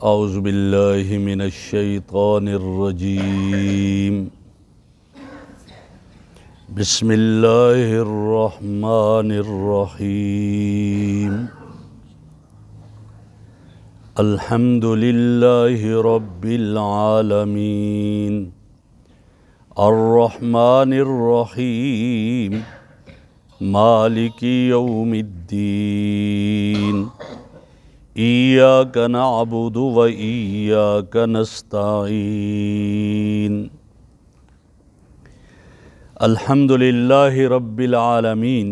اعوذ باللہ من الشیطان الرجیم بسم اللہ الرحمن الرحیم الحمد للہ رب العالمین الرحمن الرحیم مالک یوم الدین ایاک نعبد و ایاک نستعین الحمد للہ رب العالمین۔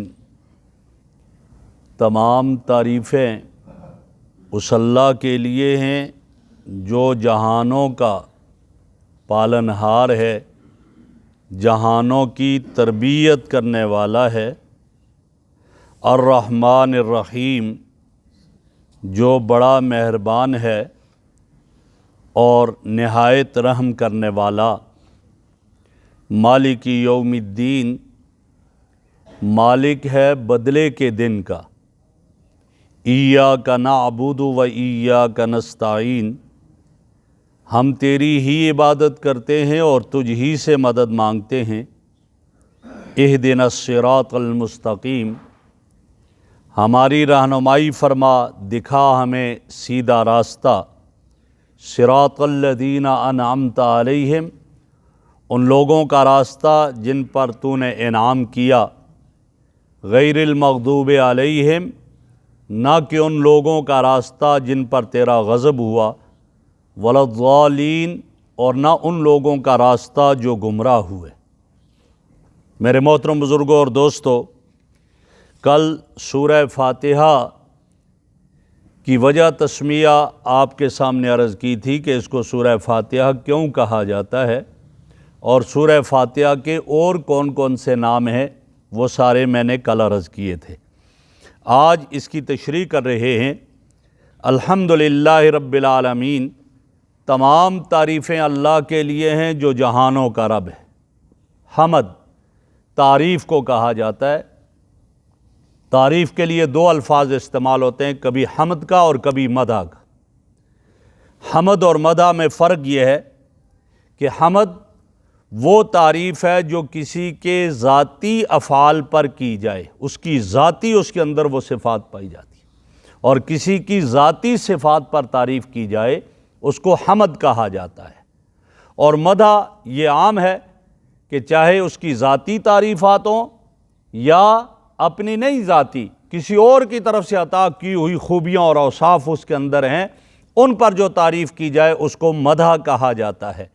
تمام تعریفیں اس اللہ کے لیے ہیں جو جہانوں کا پالنہار ہے، جہانوں کی تربیت کرنے والا ہے۔ الرحمن الرحیم، جو بڑا مہربان ہے اور نہایت رحم کرنے والا۔ مالک یوم الدین، مالک ہے بدلے کے دن کا۔ ایاک نعبد و ایاک نستعین، ہم تیری ہی عبادت کرتے ہیں اور تجھ ہی سے مدد مانگتے ہیں۔ اہدنا الصراط المستقیم، ہماری رہنمائی فرما، دکھا ہمیں سیدھا راستہ۔ صراط الذین انعمت علیہم، ان لوگوں کا راستہ جن پر تو نے انعام کیا۔ غیر المغضوب علیہم، نہ کہ ان لوگوں کا راستہ جن پر تیرا غضب ہوا۔ ولا الضالین، اور نہ ان لوگوں کا راستہ جو گمراہ ہوئے۔ میرے محترم بزرگوں اور دوستو، کل سورہ فاتحہ کی وجہ تسمیہ آپ کے سامنے عرض کی تھی کہ اس کو سورہ فاتحہ کیوں کہا جاتا ہے، اور سورہ فاتحہ کے اور کون کون سے نام ہیں وہ سارے میں نے کل عرض کیے تھے۔ آج اس کی تشریح کر رہے ہیں۔ الحمدللہ رب العالمین، تمام تعریفیں اللہ کے لیے ہیں جو جہانوں کا رب ہے۔ حمد تعریف کو کہا جاتا ہے۔ تعریف کے لیے دو الفاظ استعمال ہوتے ہیں، کبھی حمد کا اور کبھی مدح کا۔ حمد اور مدح میں فرق یہ ہے کہ حمد وہ تعریف ہے جو کسی کے ذاتی افعال پر کی جائے، اس کی ذاتی اس کے اندر وہ صفات پائی جاتی ہے، اور کسی کی ذاتی صفات پر تعریف کی جائے اس کو حمد کہا جاتا ہے۔ اور مدح یہ عام ہے کہ چاہے اس کی ذاتی تعریفات ہوں یا اپنی نہیں ذاتی، کسی اور کی طرف سے عطا کی ہوئی خوبیاں اور اوصاف اس کے اندر ہیں، ان پر جو تعریف کی جائے اس کو مدح کہا جاتا ہے۔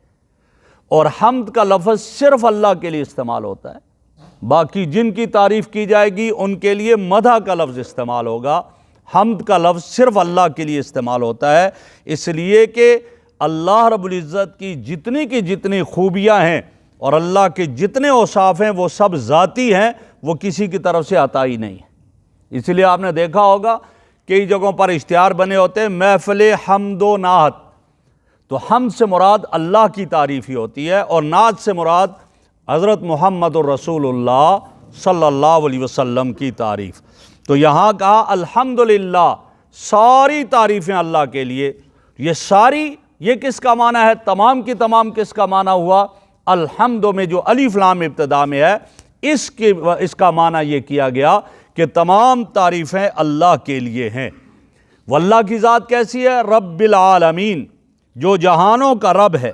اور حمد کا لفظ صرف اللہ کے لیے استعمال ہوتا ہے، باقی جن کی تعریف کی جائے گی ان کے لیے مدح کا لفظ استعمال ہوگا۔ حمد کا لفظ صرف اللہ کے لیے استعمال ہوتا ہے، اس لیے کہ اللہ رب العزت کی جتنی خوبیاں ہیں اور اللہ کے جتنے اوصاف ہیں وہ سب ذاتی ہیں، وہ کسی کی طرف سے عطائی نہیں ہے۔ اس لیے آپ نے دیکھا ہوگا کئی جگہوں پر اشتہار بنے ہوتے ہیں، محفل حمد و نعت، تو حمد سے مراد اللہ کی تعریف ہی ہوتی ہے، اور نعت سے مراد حضرت محمد الرسول اللہ صلی اللہ علیہ وسلم کی تعریف۔ تو یہاں کہا الحمدللہ، ساری تعریفیں اللہ کے لیے۔ یہ ساری، یہ کس کا معنی ہے؟ تمام کی تمام کس کا معنی ہوا؟ الحمد میں جو الف لام ابتدا میں ہے، اس کا معنی یہ کیا گیا کہ تمام تعریفیں اللہ کے لیے ہیں۔ واللہ کی ذات کیسی ہے؟ رب العالمین، جو جہانوں کا رب ہے۔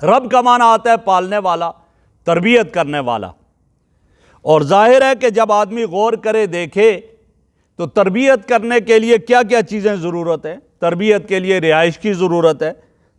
رب کا معنی آتا ہے پالنے والا، تربیت کرنے والا۔ اور ظاہر ہے کہ جب آدمی غور کرے دیکھے تو تربیت کرنے کے لیے کیا کیا چیزیں ضرورت ہے۔ تربیت کے لیے رہائش کی ضرورت ہے،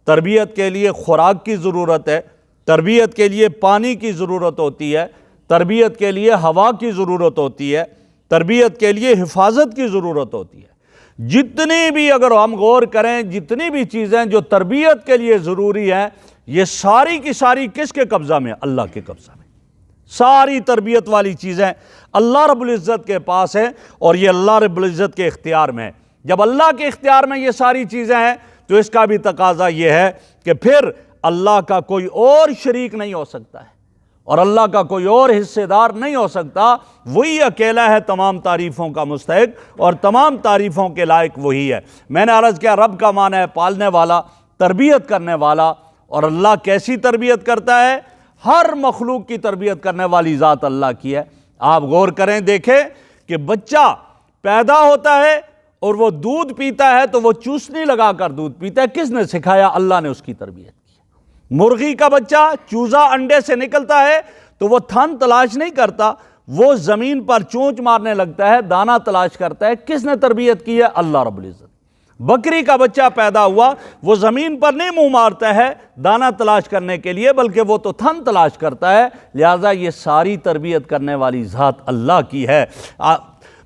تربیت کے لیے خوراک کی ضرورت ہے، تربیت کے لیے پانی کی ضرورت ہوتی ہے، تربیت کے لیے ہوا کی ضرورت ہوتی ہے، تربیت کے لیے حفاظت کی ضرورت ہوتی ہے۔ جتنی بھی اگر ہم غور کریں، جتنی بھی چیزیں جو تربیت کے لیے ضروری ہیں، یہ ساری کی ساری کس کے قبضہ میں؟ اللہ کے قبضہ میں۔ ساری تربیت والی چیزیں اللہ رب العزت کے پاس ہیں، اور یہ اللہ رب العزت کے اختیار میں ہیں۔ جب اللہ کے اختیار میں یہ ساری چیزیں ہیں تو اس کا بھی تقاضا یہ ہے کہ پھر اللہ کا کوئی اور شریک نہیں ہو سکتا ہے، اور اللہ کا کوئی اور حصے دار نہیں ہو سکتا، وہی اکیلا ہے تمام تعریفوں کا مستحق، اور تمام تعریفوں کے لائق وہی ہے۔ میں نے عرض کیا رب کا معنی ہے پالنے والا، تربیت کرنے والا، اور اللہ کیسی تربیت کرتا ہے؟ ہر مخلوق کی تربیت کرنے والی ذات اللہ کی ہے۔ آپ غور کریں، دیکھیں کہ بچہ پیدا ہوتا ہے اور وہ دودھ پیتا ہے تو وہ چوسنی لگا کر دودھ پیتا ہے، کس نے سکھایا؟ اللہ نے اس کی تربیت کی۔ مرغی کا بچہ چوزا انڈے سے نکلتا ہے تو وہ تھن تلاش نہیں کرتا، وہ زمین پر چونچ مارنے لگتا ہے، دانہ تلاش کرتا ہے، کس نے تربیت کی ہے؟ اللہ رب العزت۔ بکری کا بچہ پیدا ہوا، وہ زمین پر نہیں منہ مارتا ہے دانہ تلاش کرنے کے لیے، بلکہ وہ تو تھن تلاش کرتا ہے، لہذا یہ ساری تربیت کرنے والی ذات اللہ کی ہے۔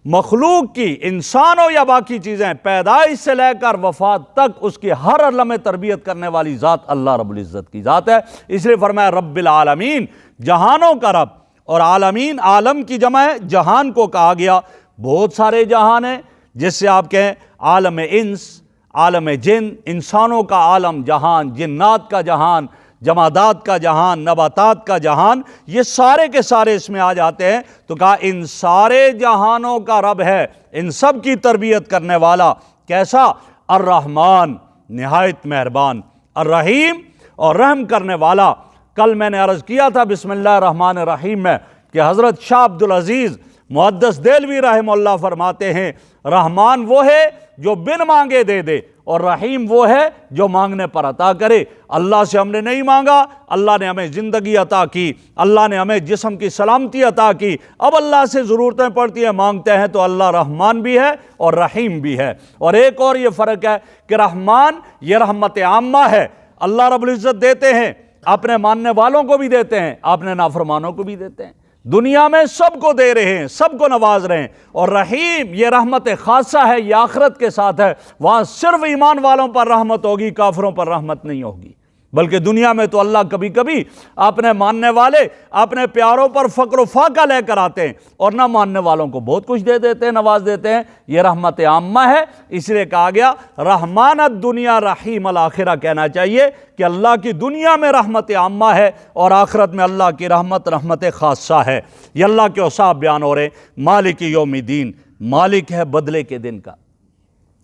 مخلوق کی، انسان ہو یا باقی چیزیں، پیدائش سے لے کر وفات تک اس کی ہر لمحے تربیت کرنے والی ذات اللہ رب العزت کی ذات ہے۔ اس لیے فرمایا رب العالمین، جہانوں کا رب، اور عالمین عالم کی جمع ہے، جہان کو کہا گیا۔ بہت سارے جہان ہیں، جس سے آپ کہیں عالم انس، عالم جن، انسانوں کا عالم جہان، جنات کا جہان، جمادات کا جہان، نباتات کا جہان، یہ سارے کے سارے اس میں آ جاتے ہیں۔ تو کہا ان سارے جہانوں کا رب ہے، ان سب کی تربیت کرنے والا، کیسا؟ الرحمن، نہایت مہربان، الرحیم، اور رحم کرنے والا۔ کل میں نے عرض کیا تھا بسم اللہ الرحمن الرحیم میں کہ حضرت شاہ عبدالعزیز محدث دہلوی رحمہ اللہ فرماتے ہیں رحمان وہ ہے جو بن مانگے دے دے، اور رحیم وہ ہے جو مانگنے پر عطا کرے۔ اللہ سے ہم نے نہیں مانگا، اللہ نے ہمیں زندگی عطا کی، اللہ نے ہمیں جسم کی سلامتی عطا کی، اب اللہ سے ضرورتیں پڑتی ہیں، مانگتے ہیں، تو اللہ رحمان بھی ہے اور رحیم بھی ہے۔ اور ایک اور یہ فرق ہے کہ رحمان یہ رحمت عامہ ہے، اللہ رب العزت دیتے ہیں، اپنے ماننے والوں کو بھی دیتے ہیں، اپنے نافرمانوں کو بھی دیتے ہیں، دنیا میں سب کو دے رہے ہیں، سب کو نواز رہے ہیں۔ اور رحیم یہ رحمت خاصہ ہے، یہ آخرت کے ساتھ ہے، وہاں صرف ایمان والوں پر رحمت ہوگی، کافروں پر رحمت نہیں ہوگی۔ بلکہ دنیا میں تو اللہ کبھی کبھی اپنے ماننے والے اپنے پیاروں پر فقر و فاقہ لے کر آتے ہیں، اور نہ ماننے والوں کو بہت کچھ دے دیتے ہیں، نواز دیتے ہیں۔ یہ رحمت عامہ ہے، اس لیے کہا گیا رحمان الدنیا رحیم الآخرہ، کہنا چاہیے کہ اللہ کی دنیا میں رحمت عامہ ہے اور آخرت میں اللہ کی رحمت رحمت خاصہ ہے۔ یہ اللہ کے اوصاف بیان ہو رہے۔ مالک یوم الدین، مالک ہے بدلے کے دن کا۔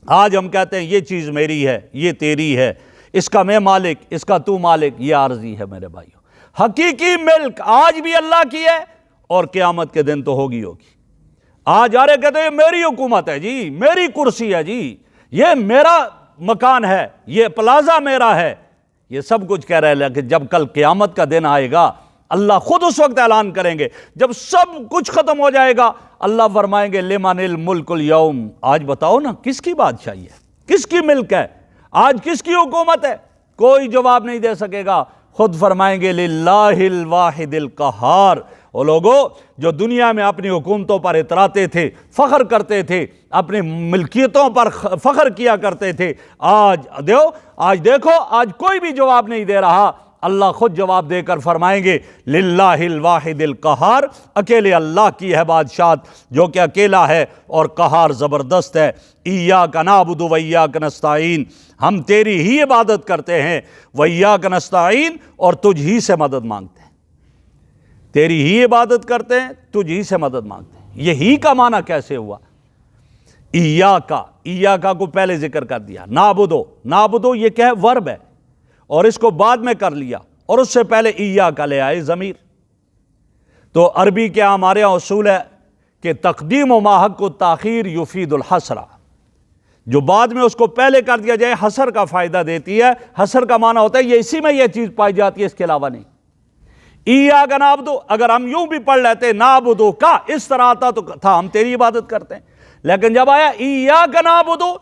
آج ہم کہتے ہیں یہ چیز میری ہے، یہ تیری ہے، اس کا میں مالک، اس کا تو مالک، یہ عارضی ہے میرے بھائیو۔ حقیقی ملک آج بھی اللہ کی ہے اور قیامت کے دن تو ہوگی۔ آج آ رہے کہتے ہیں یہ میری حکومت ہے جی، میری کرسی ہے جی، یہ میرا مکان ہے، یہ پلازا میرا ہے، یہ سب کچھ کہہ رہے ہیں، لیکن جب کل قیامت کا دن آئے گا اللہ خود اس وقت اعلان کریں گے، جب سب کچھ ختم ہو جائے گا، اللہ فرمائیں گے لمن الملک اليوم، آج بتاؤ نا کس کی بادشاہی ہے، کس کی ملک ہے، آج کس کی حکومت ہے؟ کوئی جواب نہیں دے سکے گا۔ خود فرمائیں گے للہ الواحد القہار۔ وہ لوگوں جو دنیا میں اپنی حکومتوں پر اتراتے تھے، فخر کرتے تھے، اپنی ملکیتوں پر فخر کیا کرتے تھے، آج دیکھو آج کوئی بھی جواب نہیں دے رہا۔ اللہ خود جواب دے کر فرمائیں گے للہ الواحد القہار، اکیلے اللہ کی ہے بادشاہت جو کہ اکیلا ہے اور قہار زبردست ہے۔ ایاک نعبد و ایاک نستعین، ہم تیری ہی عبادت کرتے ہیں، و ایاک نستعین، اور تجھ ہی سے مدد مانگتے ہیں۔ تیری ہی عبادت کرتے ہیں، تجھ ہی سے مدد مانگتے ہیں۔ یہ ہی کا معنی کیسے ہوا؟ ایاکا کو پہلے ذکر کر دیا، نعبدو یہ کیا ہے؟ ورب ہے، اور اس کو بعد میں کر لیا، اور اس سے پہلے ایاکا لے آئے ضمیر۔ تو عربی کے ہمارے یہاں اصول ہے کہ تقدیم و ماحق التاخیر یفید الحسرہ، جو بعد میں اس کو پہلے کر دیا جائے حسر کا فائدہ دیتی ہے۔ حسر کا معنی ہوتا ہے یہ اسی میں یہ چیز پائی جاتی ہے، اس کے علاوہ نہیں۔ ایاک نعبدو، اگر ہم یوں بھی پڑھ لیتے نعبدو کا اس طرح آتا تو تھا ہم تیری عبادت کرتے ہیں، لیکن جب آیا ایاک نعبدو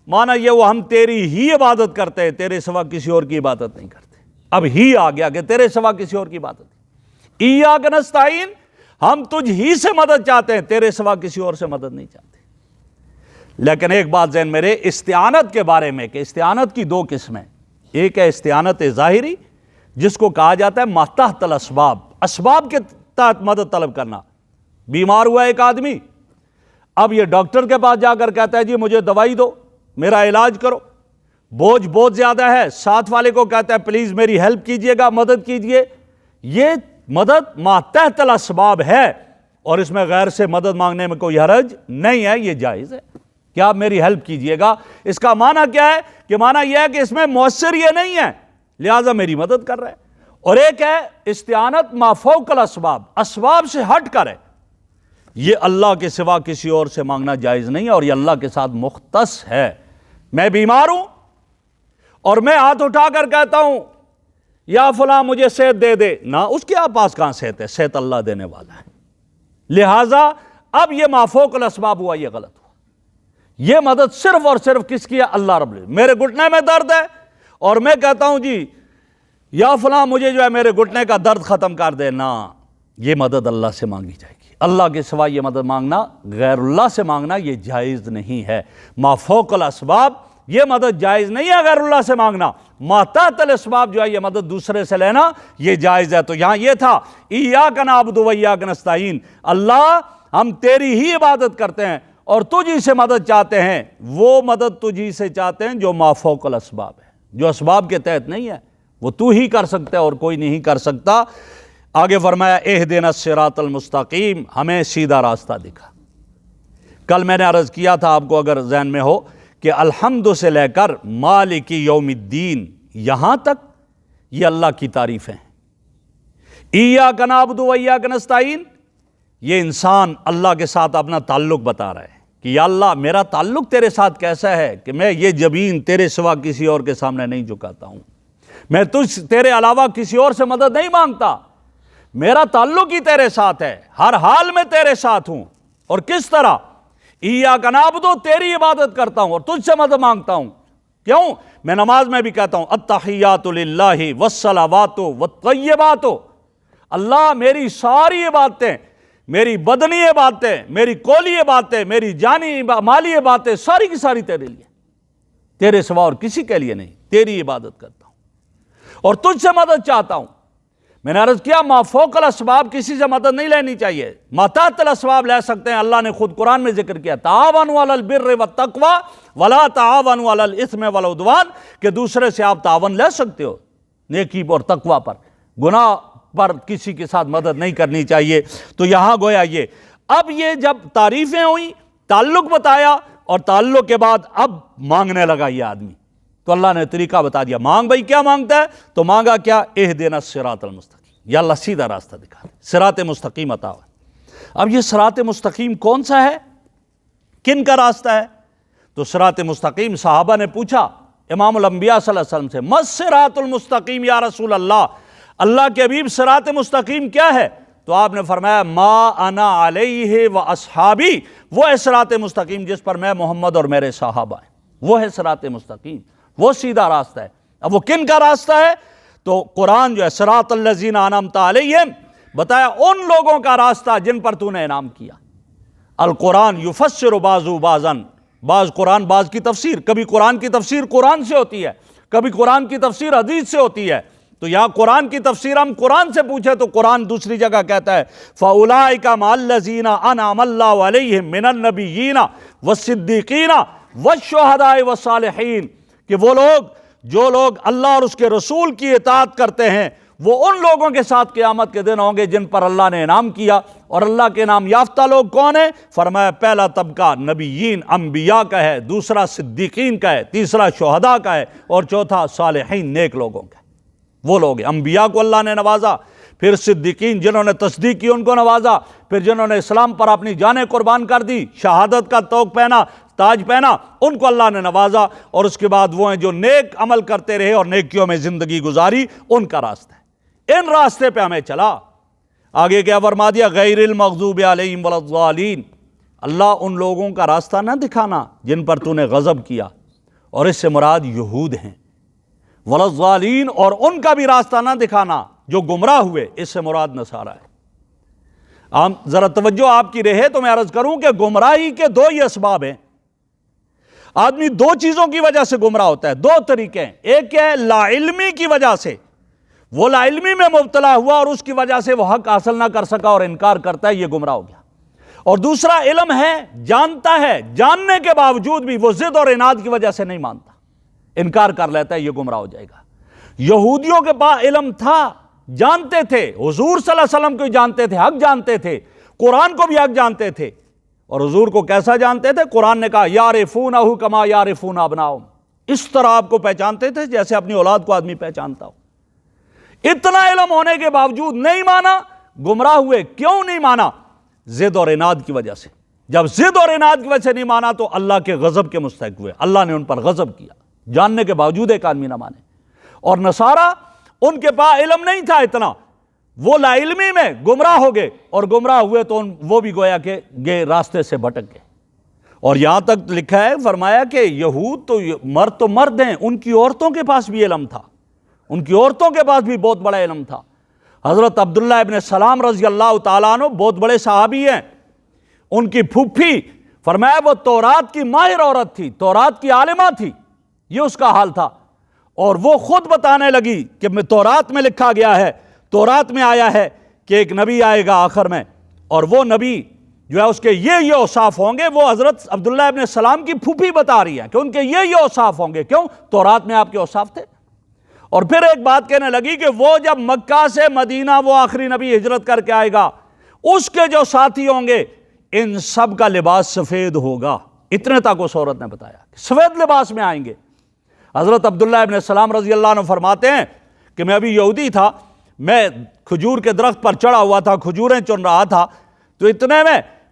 معنی یہ وہ ہم تیری ہی عبادت کرتے ہیں، تیرے سوا کسی اور کی عبادت نہیں کرتے۔ اب ہی آ گیا کہ تیرے سوا کسی اور کی عبادت نہیں۔ ایاک نستعین، ہم تجھ ہی سے مدد چاہتے ہیں، تیرے سوا کسی اور سے مدد نہیں چاہتے۔ لیکن ایک بات ذہن میرے استعانت کے بارے میں کہ استعانت کی دو قسمیں، ایک ہے استعانت ظاہری جس کو کہا جاتا ہے ماتحت الاسباب، اسباب کے تحت مدد طلب کرنا۔ بیمار ہوا ایک آدمی، اب یہ ڈاکٹر کے پاس جا کر کہتا ہے جی مجھے دوائی دو، میرا علاج کرو، بوجھ بہت زیادہ ہے، ساتھ والے کو کہتا ہے پلیز میری ہیلپ کیجئے گا، مدد کیجئے۔ یہ مدد ماتحت الاسباب ہے، اور اس میں غیر سے مدد مانگنے میں کوئی حرج نہیں ہے، یہ جائز ہے کہ آپ میری ہیلپ کیجئے گا۔ اس کا معنی کیا ہے؟ کہ معنی یہ ہے کہ اس میں مؤثر یہ نہیں ہے لہٰذا میری مدد کر رہے ہیں۔ اور ایک ہے استعانت ما فوق الاسباب، اسباب سے ہٹ کر ہے، یہ اللہ کے سوا کسی اور سے مانگنا جائز نہیں ہے، اور یہ اللہ کے ساتھ مختص ہے۔ میں بیمار ہوں اور میں ہاتھ اٹھا کر کہتا ہوں یا فلاں مجھے صحت دے دے، نہ اس کے پاس کہاں صحت ہے، صحت اللہ دینے والا ہے، لہٰذا اب یہ ما فوق الاسباب ہوا، یہ غلط ہوا۔ یہ مدد صرف اور صرف کس کی ہے؟ اللہ رب العزت۔ میرے گھٹنے میں درد ہے اور میں کہتا ہوں جی یا فلاں مجھے جو ہے میرے گھٹنے کا درد ختم کر دے، نہ، یہ مدد اللہ سے مانگی جائے گی۔ اللہ کے سوا یہ مدد مانگنا، غیر اللہ سے مانگنا، یہ جائز نہیں ہے۔ ما فوق الاسباب یہ مدد جائز نہیں ہے، غیر اللہ سے مانگنا۔ ما تحت الاسباب جو ہے یہ مدد دوسرے سے لینا، یہ جائز ہے۔ تو یہاں یہ تھا ایاک نعبد و ایاک نستعین، اللہ ہم تیری ہی عبادت کرتے ہیں اور تجھ ہی سے مدد چاہتے ہیں۔ وہ مدد تجھ ہی سے چاہتے ہیں جو ما فوق الاسباب ہے، جو اسباب کے تحت نہیں ہے، وہ تو ہی کر سکتا ہے اور کوئی نہیں کر سکتا۔ آگے فرمایا اہدنا الصراط المستقیم، ہمیں سیدھا راستہ دکھا۔ کل میں نے عرض کیا تھا آپ کو اگر ذہن میں ہو کہ الحمد سے لے کر مالک یوم الدین یہاں تک یہ اللہ کی تعریفیں ہیں۔ ایاک نعبد و ایاک نستعین، یہ انسان اللہ کے ساتھ اپنا تعلق بتا رہا ہے کہ یا اللہ میرا تعلق تیرے ساتھ کیسا ہے کہ میں یہ جبین تیرے سوا کسی اور کے سامنے نہیں جھکاتا ہوں، میں تیرے علاوہ کسی اور سے مدد نہیں مانگتا، میرا تعلق ہی تیرے ساتھ ہے، ہر حال میں تیرے ساتھ ہوں۔ اور کس طرح؟ ایاک نعبد، تیری عبادت کرتا ہوں اور تجھ سے مدد مانگتا ہوں۔ کیوں؟ میں نماز میں بھی کہتا ہوں التحیات للہ والصلوات والطیبات، اللہ میری ساری عبادتیں، میری بدنی عبادتیں، میری قولی عبادتیں، میری جانی مالی عبادتیں، ساری کی ساری تیرے لیے، تیرے سوا اور کسی کے لیے نہیں، تیری عبادت کرتا ہوں اور تجھ سے مدد چاہتا ہوں۔ میں نے عرض کیا ما فوق الاسباب کسی سے مدد نہیں لینی چاہیے، ما تحت الاسباب لے سکتے ہیں۔ اللہ نے خود قرآن میں ذکر کیا تعاونوا علی البر والتقوی ولا تعاونوا علی الاثم والعدوان، کہ دوسرے سے آپ تعاون لے سکتے ہو نیکی اور تقوی پر، گناہ پر کسی کے ساتھ مدد نہیں کرنی چاہیے۔ تو یہاں گویا یہ اب یہ جب تعریفیں ہوئیں، تعلق بتایا، اور تعلق کے بعد اب مانگنے لگا یہ آدمی، تو اللہ نے طریقہ بتا دیا، مانگ بھائی کیا مانگتا ہے؟ تو مانگا کیا؟ اہدنا الصراط المستقیم، یا اللہ سیدھا راستہ دکھا دے، صراط مستقیم عطا ہوا۔ اب یہ صراط مستقیم کون سا ہے؟ کن کا راستہ ہے؟ تو صراط مستقیم صحابہ نے پوچھا امام الانبیاء صلی اللہ علیہ وسلم سے، مس صراط المستقیم یا رسول اللہ، اللہ کے حبیب صراط مستقیم کیا ہے؟ تو آپ نے فرمایا ما انا علیہ و اصحابی، وہ ہے صراط مستقیم جس پر میں محمد اور میرے صحابہ ہیں، وہ ہے صراط مستقیم، وہ سیدھا راستہ ہے۔ اب وہ کن کا راستہ ہے؟ تو قرآن جو ہے صراط الذین انعمت علیہم، بتایا ان لوگوں کا راستہ جن پر تو نے انعام کیا۔ القرآن یفسر بعضہ بعضا، بعض قرآن بعض کی تفسیر، کبھی قرآن کی تفسیر قرآن سے ہوتی ہے، کبھی قرآن کی تفسیر حدیث سے ہوتی ہے۔ تو یہاں قرآن کی تفسیر ہم قرآن سے پوچھے تو قرآن دوسری جگہ کہتا ہے فَأُولَئِكَ مَعَ الَّذِينَ أَنْعَمَ اللَّهُ عَلَيْهِمْ مِنَ النَّبِيِّينَ وَالصِّدِّيقِينَ وَالشُّهَدَاءِ وَالصَّالِحِينَ، کہ وہ لوگ جو لوگ اللہ اور اس کے رسول کی اطاعت کرتے ہیں وہ ان لوگوں کے ساتھ قیامت کے دن ہوں گے جن پر اللہ نے انعام کیا۔ اور اللہ کے انعام یافتہ لوگ کون ہیں؟ فرمایا پہلا طبقہ نبیین انبیاء کا ہے، دوسرا صدیقین کا ہے، تیسرا شہداء کا ہے، اور چوتھا صالحین نیک لوگوں کا ہے۔ وہ لوگ ہیں، انبیاء کو اللہ نے نوازا، پھر صدیقین جنہوں نے تصدیق کی ان کو نوازا، پھر جنہوں نے اسلام پر اپنی جانیں قربان کر دی، شہادت کا طوق پہنا، تاج پہنا، ان کو اللہ نے نوازا، اور اس کے بعد وہ ہیں جو نیک عمل کرتے رہے اور نیکیوں میں زندگی گزاری، ان کا راستہ ہے۔ ان راستے پہ ہمیں چلا۔ آگے کیا فرما دیا؟ غیر المغضوب علیہم ولا الضالین، اللہ ان لوگوں کا راستہ نہ دکھانا جن پر تو نے غضب کیا، اور اس سے مراد یہود ہیں، ولا الضالین، اور ان کا بھی راستہ نہ دکھانا جو گمراہ ہوئے، اس سے مراد نصارہ ہے۔ ذرا توجہ آپ کی رہے تو میں عرض کروں کہ گمراہی کے دو ہی اسباب ہیں۔ آدمی دو چیزوں کی وجہ سے گمراہ ہوتا ہے، دو طریقے ہیں۔ ایک ہے لا علمی کی وجہ سے، وہ لا علمی میں مبتلا ہوا اور اس کی وجہ سے وہ حق حاصل نہ کر سکا اور انکار کرتا ہے، یہ گمراہ ہو گیا۔ اور دوسرا علم ہے، جانتا ہے، جاننے کے باوجود بھی وہ ضد اور عناد کی وجہ سے نہیں مانتا، انکار کر لیتا ہے، یہ گمراہ ہو جائے گا۔ یہودیوں کے پاس علم تھا جانتے تھے، حضور صلی اللہ علیہ وسلم کو جانتے تھے، حق جانتے تھے، قرآن کو بھی حق جانتے تھے، اور حضور کو کیسا جانتے تھے؟ قرآن نے کہا یعرفونہ کما یعرفون ابناءہم، اس طرح آپ کو پہچانتے تھے جیسے اپنی اولاد کو آدمی پہچانتا ہو۔ اتنا علم ہونے کے باوجود نہیں مانا، گمراہ ہوئے۔ کیوں نہیں مانا؟ ضد اور عناد کی وجہ سے۔ جب ضد اور عناد کی وجہ سے نہیں مانا تو اللہ کے غضب کے مستحق ہوئے، اللہ نے ان پر غضب کیا، جاننے کے باوجود ایک آدمی نہ مانے۔ اور نصارہ، ان کے پاس علم نہیں تھا اتنا، وہ لا علمی میں گمراہ ہو گئے، اور گمراہ ہوئے تو وہ بھی گویا کہ گئے راستے سے بھٹک گئے۔ اور یہاں تک لکھا ہے، فرمایا کہ یہود تو مرد ہیں، ان کی عورتوں کے پاس بھی علم تھا، ان کی عورتوں کے پاس بھی بہت بڑا علم تھا۔ حضرت عبداللہ ابن سلام رضی اللہ تعالیٰ عنہ بہت بڑے صحابی ہیں، ان کی پھوپھی فرمایا وہ تورات کی ماہر عورت تھی، تورات کی عالمہ تھی، یہ اس کا حال تھا۔ اور وہ خود بتانے لگی کہ تورات میں لکھا گیا ہے، تورات میں آیا ہے کہ ایک نبی آئے گا آخر میں، اور وہ نبی جو ہے اس کے یہ اوصاف ہوں گے۔ وہ حضرت عبداللہ ابن سلام کی پھوپھی بتا رہی ہے کہ ان کے یہ اوصاف ہوں گے۔ کیوں؟ تورات میں آپ کے اوصاف تھے۔ اور پھر ایک بات کہنے لگی کہ وہ جب مکہ سے مدینہ وہ آخری نبی ہجرت کر کے آئے گا، اس کے جو ساتھی ہوں گے ان سب کا لباس سفید ہوگا۔ اتنے تک اس عورت نے بتایا کہ سفید لباس میں آئیں گے۔ حضرت عبداللہ ابن سلام رضی اللہ عنہ فرماتے ہیں کہ میں ابھی یہودی تھا، میں کھجور کے درخت پر چڑھا ہوا تھا، کھجوریں چن رہا تھا، تو اتنے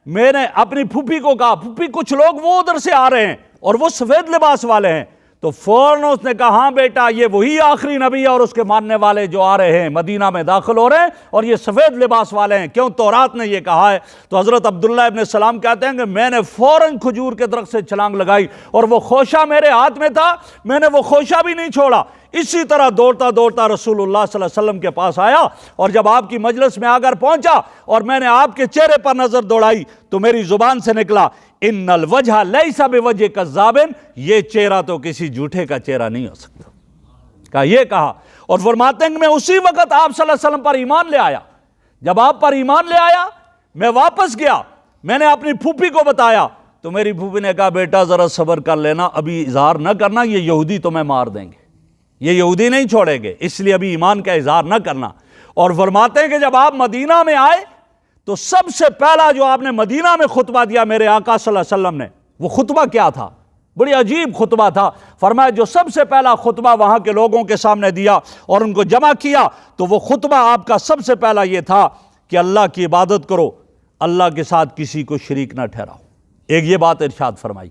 میں نے اپنی پھوپھی کو کہا، پھوپھی کچھ لوگ وہ ادھر سے آ رہے ہیں اور وہ سفید لباس والے ہیں۔ تو فوراً اس نے کہا ہاں بیٹا یہ وہی آخری نبی ہے اور اس کے ماننے والے جو آ رہے ہیں مدینہ میں داخل ہو رہے ہیں، اور یہ سفید لباس والے ہیں۔ کیوں؟ تورات نے یہ کہا ہے۔ تو حضرت عبداللہ ابن سلام کہتے ہیں کہ میں نے فوراً کھجور کے درخت سے چھلانگ لگائی اور وہ خوشہ میرے ہاتھ میں تھا، میں نے وہ خوشہ بھی نہیں چھوڑا۔ اسی طرح دوڑتا دوڑتا رسول اللہ صلی اللہ علیہ وسلم کے پاس آیا، اور جب آپ کی مجلس میں آ کر پہنچا اور میں نے آپ کے چہرے پر نظر دوڑائی تو میری زبان سے نکلا ان الوجہ لیس بوجہ کذاب، یہ چہرہ تو کسی جھوٹے کا چہرہ نہیں ہو سکتا۔ یہ کہا، اور فرماتے ہیں کہ میں اسی وقت آپ صلی اللہ علیہ وسلم پر ایمان لے آیا۔ جب آپ پر ایمان لے آیا میں واپس گیا، میں نے اپنی پھوپھی کو بتایا تو میری پھوپھی نے کہا بیٹا ذرا صبر کر لینا، ابھی اظہار نہ کرنا، یہ یہودی تمہیں مار دیں گے، یہ یہودی نہیں چھوڑیں گے، اس لیے ابھی ایمان کا اظہار نہ کرنا۔ اور فرماتے ہیں کہ جب آپ مدینہ میں آئے تو سب سے پہلا جو آپ نے مدینہ میں خطبہ دیا میرے آقا صلی اللہ علیہ وسلم نے، وہ خطبہ کیا تھا؟ بڑی عجیب خطبہ تھا۔ فرمایا جو سب سے پہلا خطبہ وہاں کے لوگوں کے سامنے دیا اور ان کو جمع کیا تو وہ خطبہ آپ کا سب سے پہلا یہ تھا کہ اللہ کی عبادت کرو، اللہ کے ساتھ کسی کو شریک نہ ٹھہراؤ۔ ایک یہ بات ارشاد فرمائی۔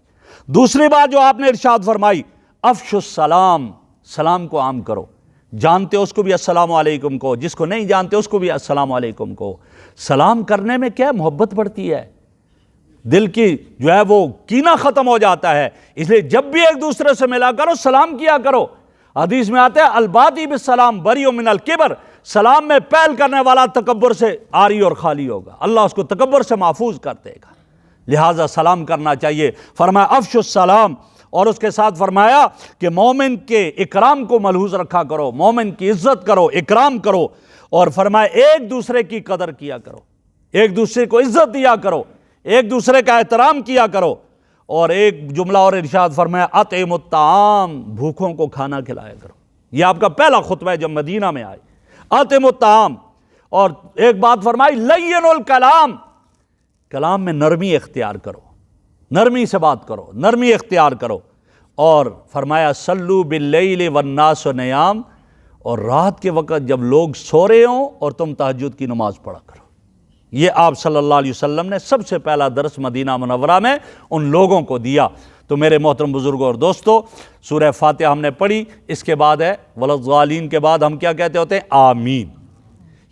دوسری بات جو آپ نے ارشاد فرمائی، افشوا السلام، سلام کو عام کرو، جانتے اس کو بھی السلام علیکم کو، جس کو نہیں جانتے اس کو بھی السلام علیکم کو۔ سلام کرنے میں کیا محبت بڑھتی ہے، دل کی جو ہے وہ کینہ ختم ہو جاتا ہے، اس لیے جب بھی ایک دوسرے سے ملا کرو سلام کیا کرو۔ حدیث میں آتا ہے البادی بالسلام بری من الکبر، سلام میں پہل کرنے والا تکبر سے عاری اور خالی ہوگا، اللہ اس کو تکبر سے محفوظ کر دے گا، لہٰذا سلام کرنا چاہیے۔ فرمایا افشوا السلام، اور اس کے ساتھ فرمایا کہ مومن کے اکرام کو ملحوظ رکھا کرو، مومن کی عزت کرو، اکرام کرو، اور فرمایا ایک دوسرے کی قدر کیا کرو، ایک دوسرے کو عزت دیا کرو، ایک دوسرے کا احترام کیا کرو۔ اور ایک جملہ اور ارشاد فرمایا اطعموا الطعام، بھوکوں کو کھانا کھلایا کرو۔ یہ آپ کا پہلا خطبہ ہے جب مدینہ میں آئے، اطعموا الطعام۔ اور ایک بات فرمائی لین الکلام، کلام میں نرمی اختیار کرو، نرمی سے بات کرو، نرمی اختیار کرو۔ اور فرمایا صلو باللیل والناس نیام، اور رات کے وقت جب لوگ سو رہے ہوں اور تم تہجد کی نماز پڑھا کرو۔ یہ آپ صلی اللہ علیہ وسلم نے سب سے پہلا درس مدینہ منورہ میں ان لوگوں کو دیا۔ تو میرے محترم بزرگوں اور دوستو، سورہ فاتحہ ہم نے پڑھی، اس کے بعد ہے ولضالین کے بعد ہم کیا کہتے ہوتے ہیں؟ آمین۔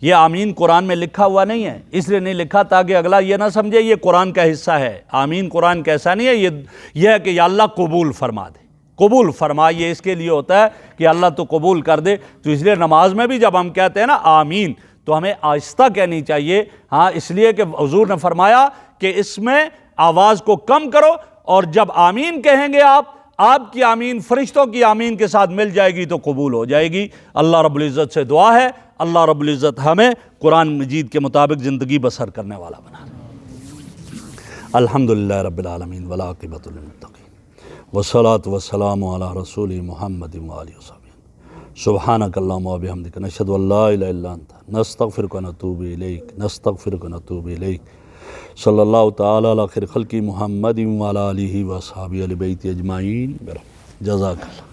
یہ آمین قرآن میں لکھا ہوا نہیں ہے، اس لیے نہیں لکھا تاکہ اگلا یہ نہ سمجھے یہ قرآن کا حصہ ہے۔ آمین قرآن کا ایسا نہیں ہے، یہ ہے کہ یا اللہ قبول فرما دے، قبول فرما، یہ اس کے لیے ہوتا ہے کہ اللہ تو قبول کر دے۔ تو اس لیے نماز میں بھی جب ہم کہتے ہیں نا آمین تو ہمیں آہستہ کہنی چاہیے، ہاں، اس لیے کہ حضور نے فرمایا کہ اس میں آواز کو کم کرو، اور جب آمین کہیں گے آپ کی آمین فرشتوں کی آمین کے ساتھ مل جائے گی تو قبول ہو جائے گی۔ اللہ رب العزت سے دعا ہے اللہ رب العزت ہمیں قرآن مجید کے مطابق زندگی بسر کرنے والا بنا۔ الحمدللہ رب العالمین والعاقبۃ للمتقین والصلاۃ والسلام علی رسول محمد وآلہ وصحبہ۔ سبحانک اللہم و بحمدک نشہد ان لا الہ الا انت نستغفرک و نتوب الیک صلی اللہ تعالی علی خیر خلق محمد و علی آلہ و اصحابہ اہل بیت اجمعین برحمتک۔ جزاک اللہ۔